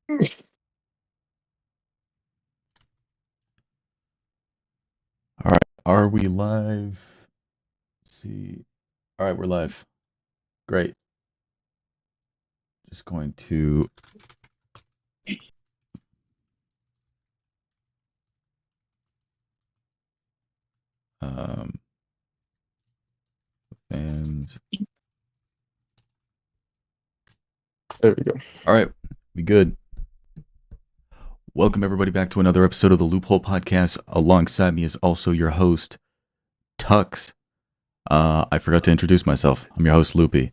All right, are we live? Let's see. All right, we're live. Great. Just going to um fans. There we go. All right, we good. Welcome everybody back to another episode of the Loophole Podcast. Alongside me is also your host, Tux. I forgot to introduce myself. I'm your host, Loopie.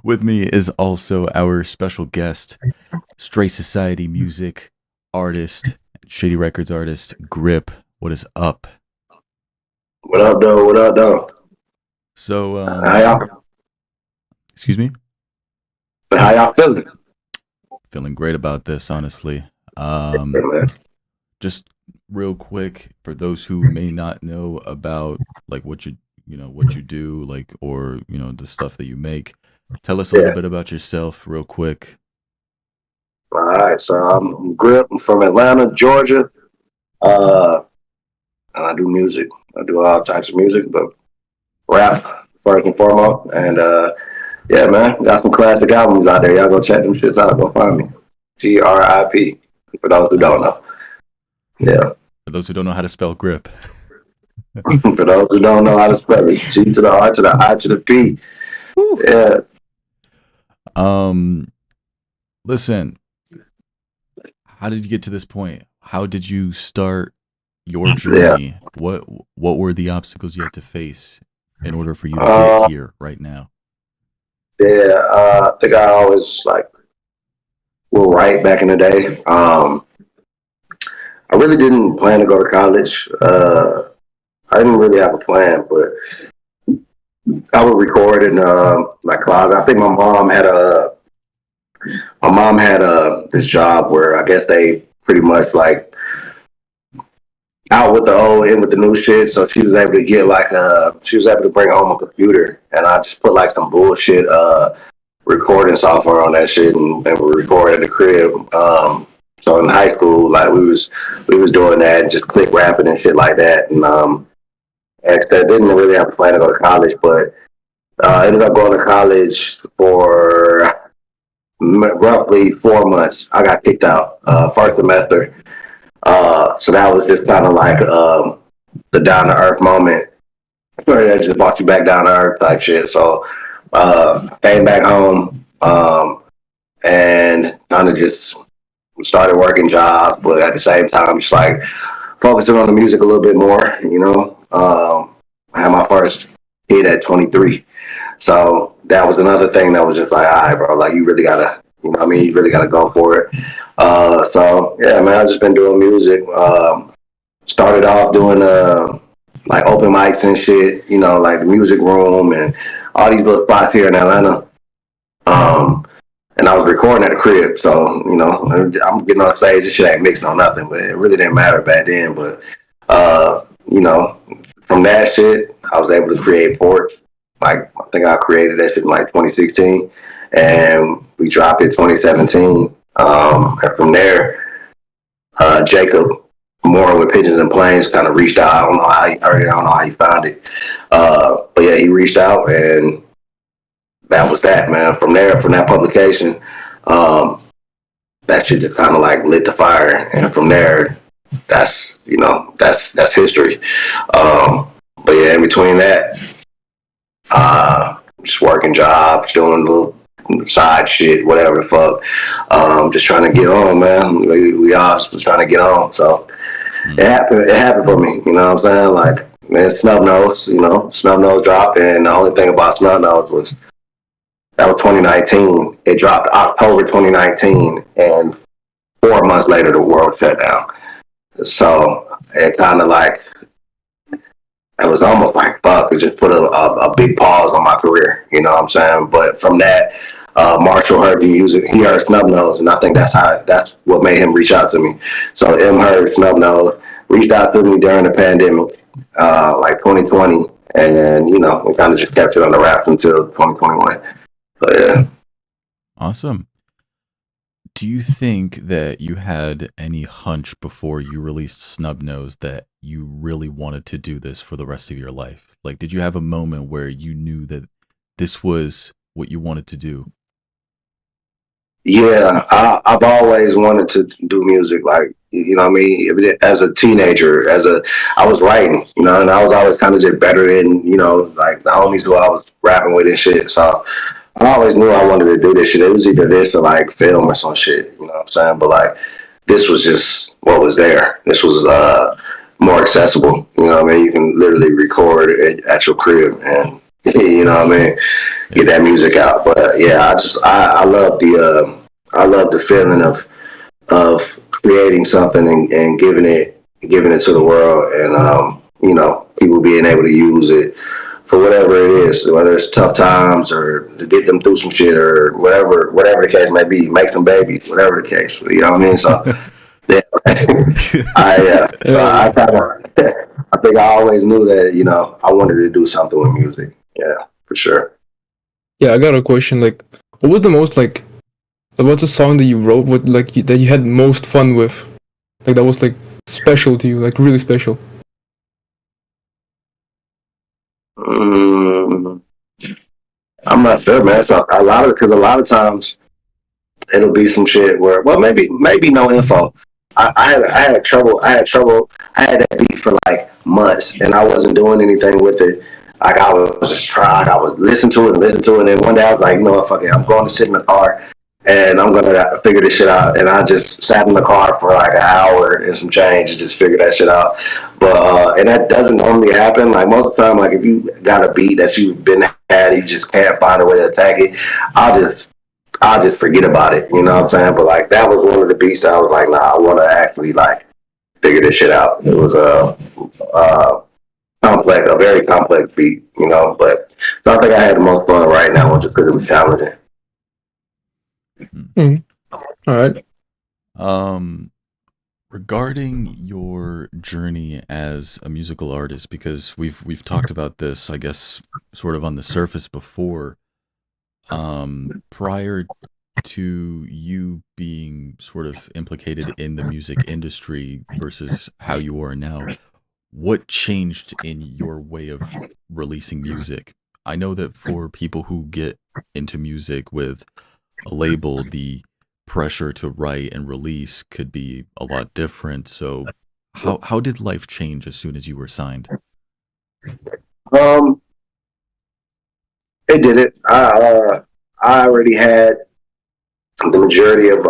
With me is also our special guest, Stray Society music artist, Shady Records artist, Grip. What is up? What up, though? What up, though? So, How y'all? excuse me? How y'all feeling? Feeling great about this, honestly. Hey, man. Just real quick, for those who may not know about like what you do, like, or the stuff that you make, tell us a little Yeah. bit about yourself real quick. All right. So I'm Grip. I'm from Atlanta, Georgia. And I do music. I do all types of music, but rap first and foremost. And yeah, man, got some classic albums out there. Y'all go check them shits out. Go find me. GRIP. For those who don't Nice. know. Yeah. For those who don't know how to spell Grip. For those who don't know how to spell it, G to the R to the I to the P. Yeah. Listen, how did you get to this point? How did you start your journey? What were the obstacles you had to face in order for you to get here right now? Yeah. I think I always will write back in the day. I really didn't plan to go to college. I didn't really have a plan, but I would record in my closet. I think my mom had this job where I guess they pretty much like out with the old, in with the new shit. So she was able to get she was able to bring home a computer, and I just put like some bullshit recording software on that shit, and we recorded at the crib. So in high school, like we was doing that, and just click rapping and shit like that, and actually, I didn't really have a plan to go to college, but ended up going to college for roughly 4 months. I got kicked out first semester. So that was just kind of like the down to earth moment. That just brought you back down to earth type shit. So came back home and kind of just started working jobs, but at the same time, just like focusing on the music a little bit more, I had my first hit at 23. So that was another thing that was just like, all right, bro, like you really gotta, you really gotta go for it. So yeah, man, I've just been doing music. Started off doing like open mics and shit, like the music room and all these little spots here in Atlanta. And I was recording at the crib, so I'm getting on stage. This shit ain't mixed on nothing, but it really didn't matter back then. But from that shit, I was able to create Porch. Like I think I created that shit in like 2016, and we dropped it 2017. And from there, Jacob Moore with Pigeons and Planes kind of reached out. I don't know how he heard it. I don't know how he found it. But yeah, he reached out, and that was that, man. From there, from that publication, that shit just kind of like lit the fire, and from there, that's history. But yeah, in between that, just working jobs, doing little side shit, whatever the fuck. Just trying to get on, man. We all just trying to get on. So it happened for me. You know what I'm saying? Like, man, Snub Nose, Snub Nose dropped, and the only thing about Snub Nose was that was 2019. It dropped October 2019, and 4 months later, the world shut down. So it kind of like, it was almost like, fuck, it just put a big pause on my career, you know what I'm saying? But from that, Marshall heard the music, he heard Snub Nose, and I think that's what made him reach out to me. So M heard Snub Nose, reached out to me during the pandemic, like 2020, and we kind of just kept it on the wraps until 2021. So yeah. Awesome. Do you think that you had any hunch before you released Snub Nose that you really wanted to do this for the rest of your life? Like, did you have a moment where you knew that this was what you wanted to do? Yeah, I've always wanted to do music. Like, you know what I mean? As a teenager, I was writing, you know, and I was always kind of just better than, you know, like the homies who I was rapping with and shit. So I always knew I wanted to do this shit. It was either this or like film or some shit, you know what I'm saying? But like, this was just what was there. This was more accessible, you know what I mean? You can literally record at your crib and, you know what I mean? Get that music out. But yeah, I love the feeling of creating something and giving it to the world, and you know, people being able to use it for whatever it is, whether it's tough times or to get them through some shit or whatever the case may be, make them babies, whatever the case, you know what I mean? So yeah, I kind of I think I always knew that, you know, I wanted to do something with music. Yeah, for sure. Yeah, I got a question. Like, what was the most like? What's a song that you wrote? What like that you had most fun with? Like that was like special to you, like really special. Mm, I'm not sure, man. So a lot of times it'll be some shit where, well, maybe no info. I had trouble. I had that beat for like months, and I wasn't doing anything with it. Like I was just trying. I was listening to it, and then one day I was like, you know what, fuck it, I'm going to sit in the car, and I'm gonna figure this shit out. And I just sat in the car for like an hour and some change and just figured that shit out. But and that doesn't normally happen. Like most of the time, like if you got a beat that you've been had, you just can't find a way to attack it. I'll just forget about it, you know what I'm saying? But like that was one of the beats that I was like, nah, I want to actually like figure this shit out. It was a very complex beat, you know. But so I think I had the most fun right now, just because it was challenging. Mm. All right. Regarding your journey as a musical artist, because we've talked about this, I guess, sort of on the surface before. Prior to you being sort of implicated in the music industry versus how you are now, what changed in your way of releasing music? I know that for people who get into music with a label, the pressure to write and release could be a lot different. So how did life change as soon as you were signed? It did it. I already had the majority of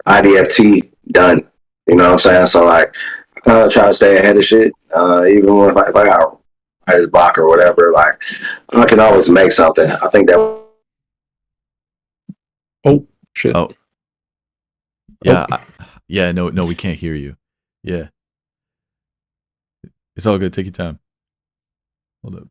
IDFT done. You know what I'm saying? So like, I kind of try to stay ahead of shit. Even if I got writer's block or whatever, like I can always make something. I think that. Oh shit. Oh. Yeah. Yeah. No, we can't hear you. Yeah. It's all good. Take your time. Hold up.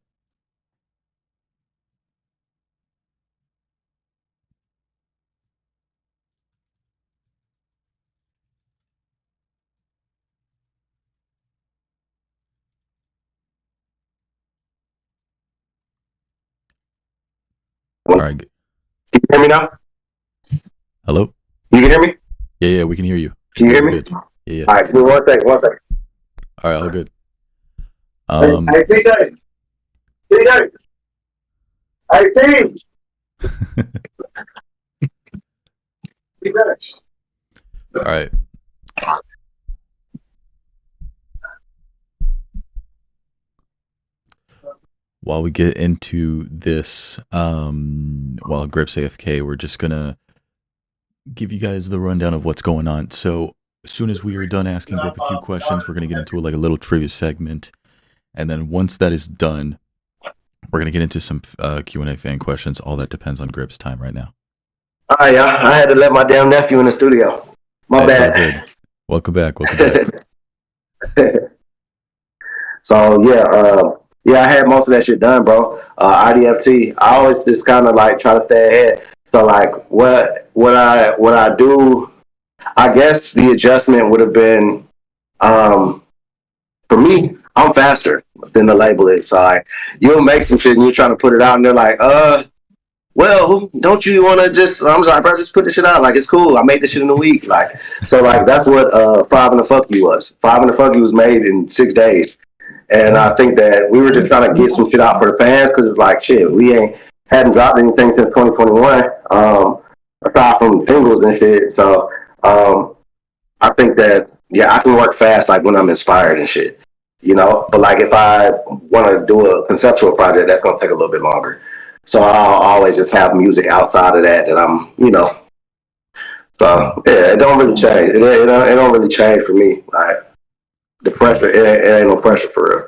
All right. Can you hear me now? Hello? You can hear me? Yeah, we can hear you. Can you hear me? Good. Yeah. All right, one second. All right, all good. Hey, TJ. Hey, team. All right. While we get into this, while Grip's AFK, we're just gonna give you guys the rundown of what's going on. So as soon as we are done asking Grip a few questions, we're gonna get into like a little trivia segment, and then once that is done, we're gonna get into some Q&A fan questions. All that depends on Grip's time right now. All right, I had to let my damn nephew in the studio. My That's bad. all good. Welcome back. So yeah, I had most of that shit done, bro. IDFT. I always just kind of like try to stay ahead. So like, what I do, I guess the adjustment would have been, for me, I'm faster than the label is. So like, you'll make some shit and you're trying to put it out, and they're like, well, don't you want to just, I'm sorry, bro, just put this shit out. Like, it's cool. I made this shit in a week. Like, so, like, that's what Five and the Fuck You was. Five and the Fuck You was made in 6 days. And I think that we were just trying to get some shit out for the fans because it's like, shit, we hadn't dropped anything since 2021, aside from singles and shit. So, I think that, yeah, I can work fast, like, when I'm inspired and shit, you know? But, like, if I want to do a conceptual project, that's going to take a little bit longer. So I'll always just have music outside of that I'm, you know. So yeah, it don't really change. It don't really change for me. Like the pressure, it ain't no pressure for real.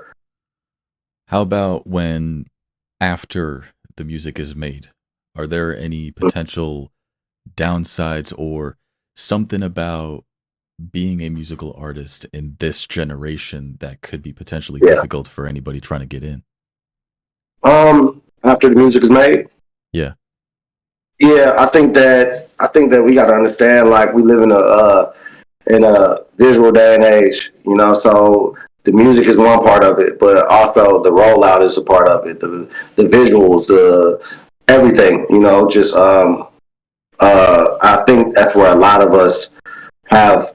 How about when after the music is made? Are there any potential downsides or something about being a musical artist in this generation that could be potentially difficult for anybody trying to get in? After the music is made? Yeah. Yeah, I think that we gotta understand, like, we live in a visual day and age, you know, so the music is one part of it, but also the rollout is a part of it. The visuals, the everything, you know, just I think that's where a lot of us have